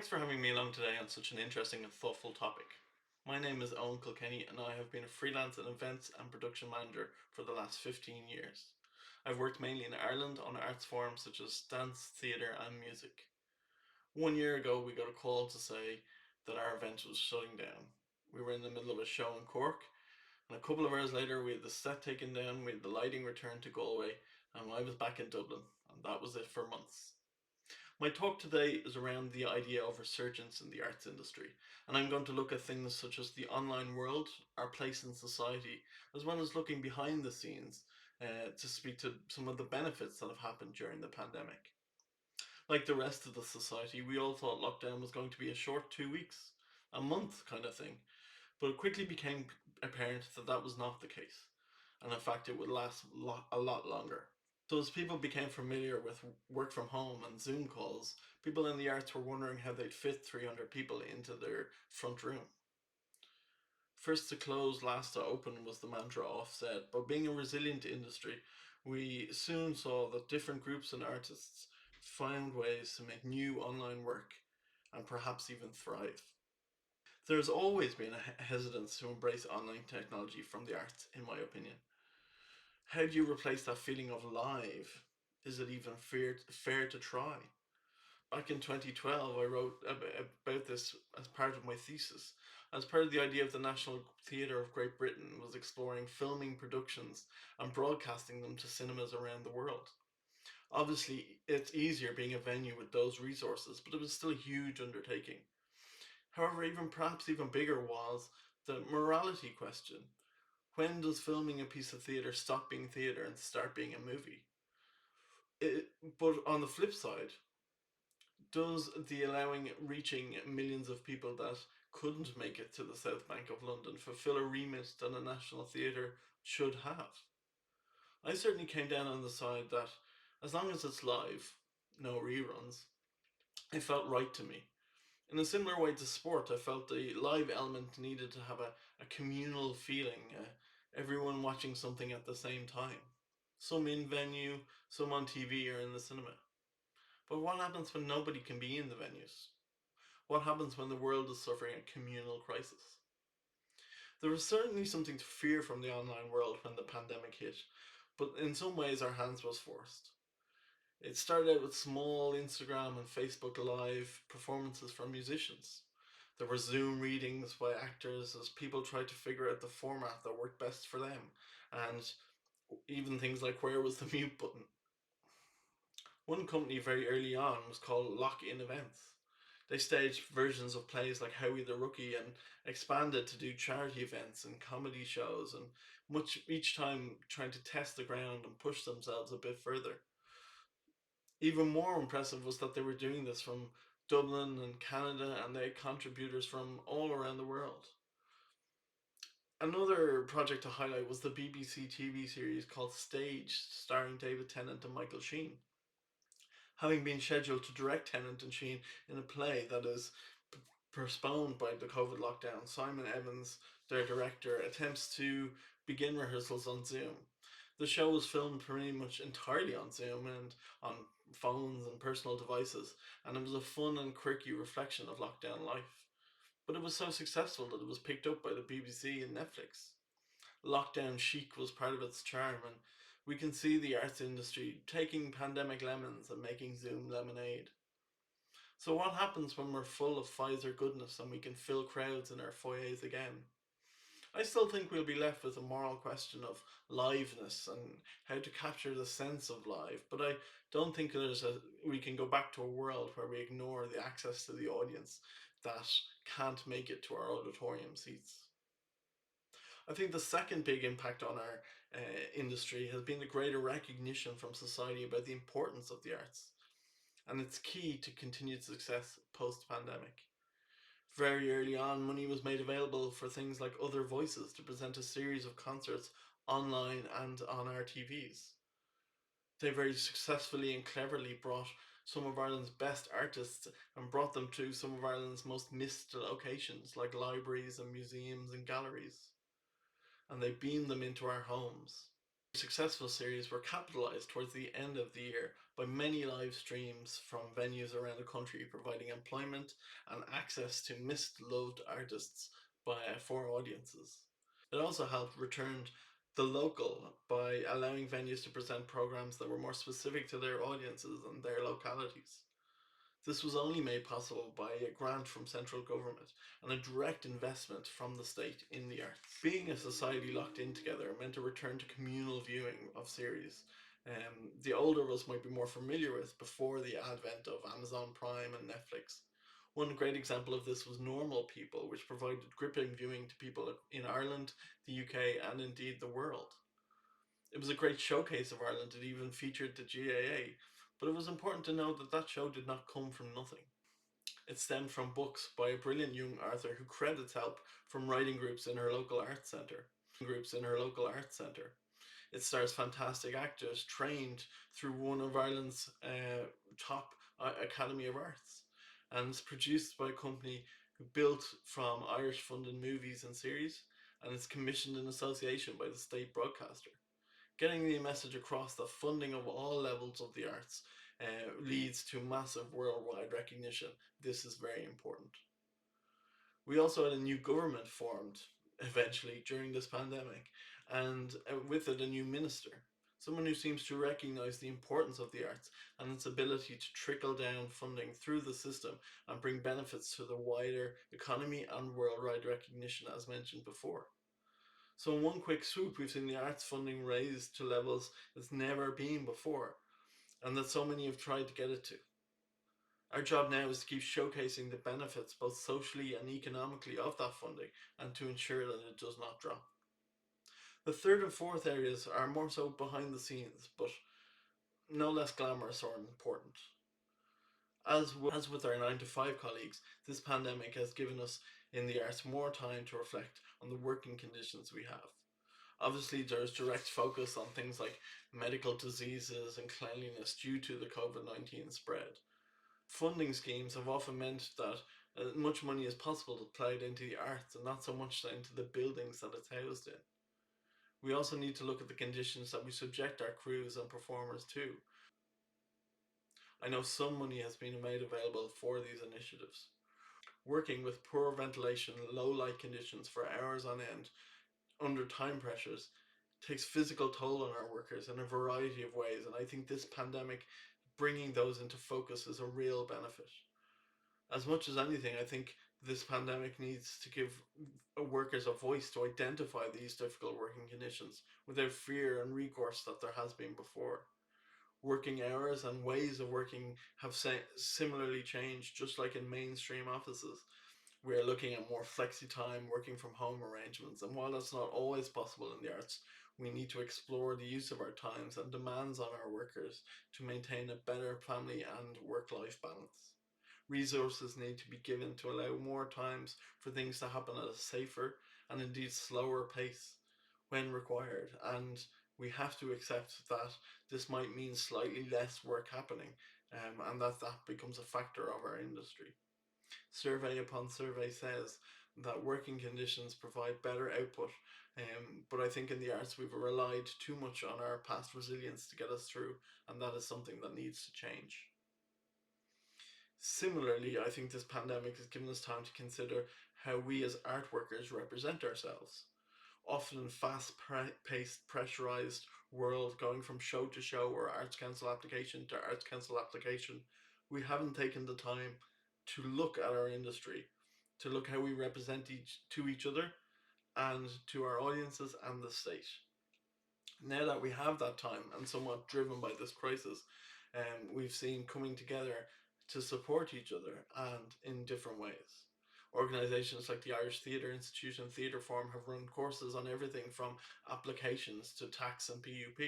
Thanks for having me along today on such an interesting and thoughtful topic. My name is Eoin Kilkenny and I have been a freelance and events and production manager for the last 15 years. I've worked mainly in Ireland on arts forms such as dance, theatre and music. 1 year ago we got a call to say that our event was shutting down. We were in the middle of a show in Cork and a couple of hours later we had the set taken down, we had the lighting returned to Galway and I was back in Dublin and that was it for months. My talk today is around the idea of resurgence in the arts industry, and I'm going to look at things such as the online world, our place in society, as well as looking behind the scenes to speak to some of the benefits that have happened during the pandemic. Like the rest of the society, we all thought lockdown was going to be a short 2 weeks, a month kind of thing, but it quickly became apparent that that was not the case, and in fact, it would last a lot longer. So as people became familiar with work from home and Zoom calls, people in the arts were wondering how they'd fit 300 people into their front room. First to close, last to open was the mantra offset, but being a resilient industry, we soon saw that different groups and artists found ways to make new online work and perhaps even thrive. There's always been a hesitance to embrace online technology from the arts, in my opinion. How do you replace that feeling of live? Is it even fair to try? Back in 2012, I wrote about this as part of my thesis, as part of the idea of the National Theatre of Great Britain was exploring filming productions and broadcasting them to cinemas around the world. Obviously, it's easier being a venue with those resources, but it was still a huge undertaking. However, even perhaps even bigger was the morality question. When does filming a piece of theatre stop being theatre and start being a movie? But on the flip side, does the allowing reaching millions of people that couldn't make it to the South Bank of London fulfill a remit that a national theatre should have? I certainly came down on the side that as long as it's live, no reruns, it felt right to me. In a similar way to sport, I felt the live element needed to have a communal feeling, everyone watching something at the same time. Some in venue, some on TV or in the cinema. But what happens when nobody can be in the venues? What happens when the world is suffering a communal crisis? There was certainly something to fear from the online world when the pandemic hit, but in some ways our hands was forced. It started out with small Instagram and Facebook Live performances from musicians. There were Zoom readings by actors as people tried to figure out the format that worked best for them, and even things like where was the mute button. One company very early on was called Lock In Events. They staged versions of plays like Howie the Rookie and expanded to do charity events and comedy shows, and much each time trying to test the ground and push themselves a bit further. Even more impressive was that they were doing this from Dublin and Canada, and they had contributors from all around the world. Another project to highlight was the BBC TV series called Staged, starring David Tennant and Michael Sheen. Having been scheduled to direct Tennant and Sheen in a play that is postponed by the COVID lockdown, Simon Evans, their director, attempts to begin rehearsals on Zoom. The show was filmed pretty much entirely on Zoom and on phones and personal devices, and it was a fun and quirky reflection of lockdown life. But it was so successful that it was picked up by the BBC and Netflix. Lockdown chic was part of its charm, and we can see the arts industry taking pandemic lemons and making Zoom lemonade. So, what happens when we're full of Pfizer goodness and we can fill crowds in our foyers again? I still think we'll be left with a moral question of liveness and how to capture the sense of live, but I don't think we can go back to a world where we ignore the access to the audience that can't make it to our auditorium seats. I think the second big impact on our industry has been the greater recognition from society about the importance of the arts and its key to continued success post pandemic. Very early on, money was made available for things like Other Voices to present a series of concerts online and on our TVs. They very successfully and cleverly brought some of Ireland's best artists and brought them to some of Ireland's most missed locations like libraries and museums and galleries. And they beamed them into our homes. Successful series were capitalised towards the end of the year by many live streams from venues around the country, providing employment and access to missed loved artists for audiences. It also helped return the local by allowing venues to present programs that were more specific to their audiences and their localities. This was only made possible by a grant from central government and a direct investment from the state in the arts. Being a society locked in together meant a return to communal viewing of series. The older of us might be more familiar with before the advent of Amazon Prime and Netflix. One great example of this was Normal People, which provided gripping viewing to people in Ireland, the UK, and indeed the world. It was a great showcase of Ireland. It even featured the GAA, but it was important to note that that show did not come from nothing. It stemmed from books by a brilliant young author who credits help from writing groups in her local arts centre. It stars fantastic actors trained through one of Ireland's top Academy of Arts, and it's produced by a company who built from Irish funded movies and series, and it's commissioned in association by the state broadcaster. Getting the message across that funding of all levels of the arts leads to massive worldwide recognition. This is very important. We also had a new government formed eventually during this pandemic, and with it, a new minister. Someone who seems to recognise the importance of the arts and its ability to trickle down funding through the system and bring benefits to the wider economy and worldwide recognition, as mentioned before. So, in one quick swoop, we've seen the arts funding raised to levels it's never been before, and that so many have tried to get it to. Our job now is to keep showcasing the benefits, both socially and economically, of that funding and to ensure that it does not drop. The third and fourth areas are more so behind the scenes, but no less glamorous or important. As with our 9 to 5 colleagues, this pandemic has given us in the arts more time to reflect on the working conditions we have. Obviously, there's direct focus on things like medical diseases and cleanliness due to the COVID-19 spread. Funding schemes have often meant that as much money as possible is ploughed into the arts and not so much into the buildings that it's housed in. We also need to look at the conditions that we subject our crews and performers to. I know some money has been made available for these initiatives. Working with poor ventilation, low light conditions for hours on end, under time pressures, takes physical toll on our workers in a variety of ways, and I think this pandemic bringing those into focus is a real benefit. As much as anything, I think this pandemic needs to give workers a voice to identify these difficult working conditions without fear and recourse that there has been before. Working hours and ways of working have similarly changed, just like in mainstream offices. We are looking at more flexi time, working from home arrangements, and while that's not always possible in the arts, we need to explore the use of our times and demands on our workers to maintain a better family and work life balance. Resources need to be given to allow more times for things to happen at a safer and indeed slower pace when required, and we have to accept that this might mean slightly less work happening, and that becomes a factor of our industry. Survey upon survey says that working conditions provide better output, but I think in the arts we've relied too much on our past resilience to get us through, and that is something that needs to change. Similarly, I think this pandemic has given us time to consider how we as art workers represent ourselves. Often in fast-paced, pressurized world, going from show to show or arts council application to arts council application, we haven't taken the time to look at our industry, to look how we represent each other and to our audiences and the state. Now that we have that time and somewhat driven by this crisis, we've seen coming together to support each other and in different ways. Organisations like the Irish Theatre Institute and Theatre Forum have run courses on everything from applications to tax and PUP.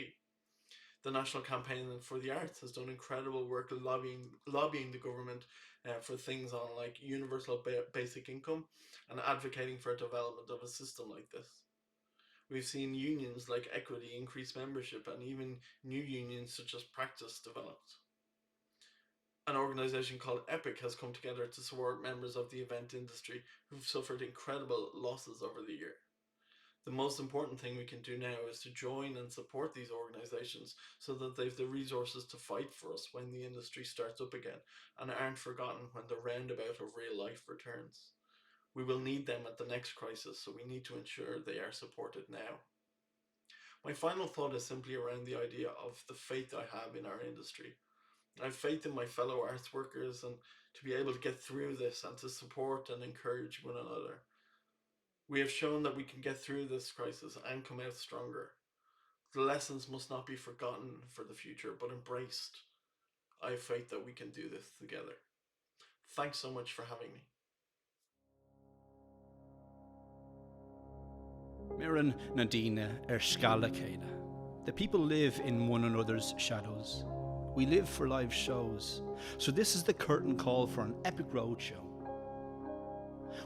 The National Campaign for the Arts has done incredible work lobbying the government for things on like universal basic income and advocating for a development of a system like this. We've seen unions like Equity increase membership and even new unions such as Practice developed. An organisation called Epic has come together to support members of the event industry who've suffered incredible losses over the year. The most important thing we can do now is to join and support these organisations so that they've the resources to fight for us when the industry starts up again and aren't forgotten when the roundabout of real life returns. We will need them at the next crisis, so we need to ensure they are supported now. My final thought is simply around the idea of the faith I have in our industry. I have faith in my fellow arts workers and to be able to get through this and to support and encourage one another. We have shown that we can get through this crisis and come out stronger. The lessons must not be forgotten for the future, but embraced. I have faith that we can do this together. Thanks so much for having me. Miran Nadina Erskala Keda. The people live in one another's shadows. We live for live shows. So this is the curtain call for an epic roadshow.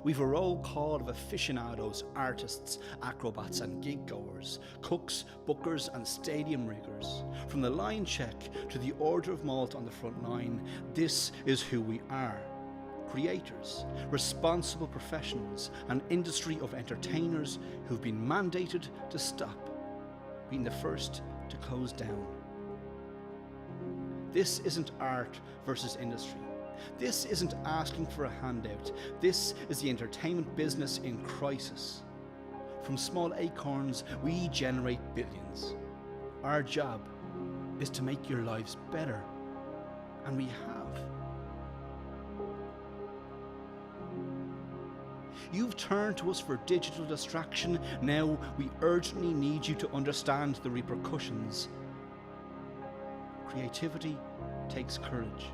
We've a roll call of aficionados, artists, acrobats and gig goers, cooks, bookers and stadium riggers. From the line check to the order of malt on the front line, this is who we are. Creators, responsible professionals, an industry of entertainers who've been mandated to stop, being the first to close down. This isn't art versus industry. This isn't asking for a handout. This is the entertainment business in crisis. From small acorns, we generate billions. Our job is to make your lives better, and we have. You've turned to us for digital distraction. Now we urgently need you to understand the repercussions. Creativity takes courage.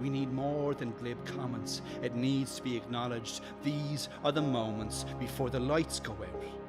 We need more than glib comments. It needs to be acknowledged. These are the moments before the lights go out.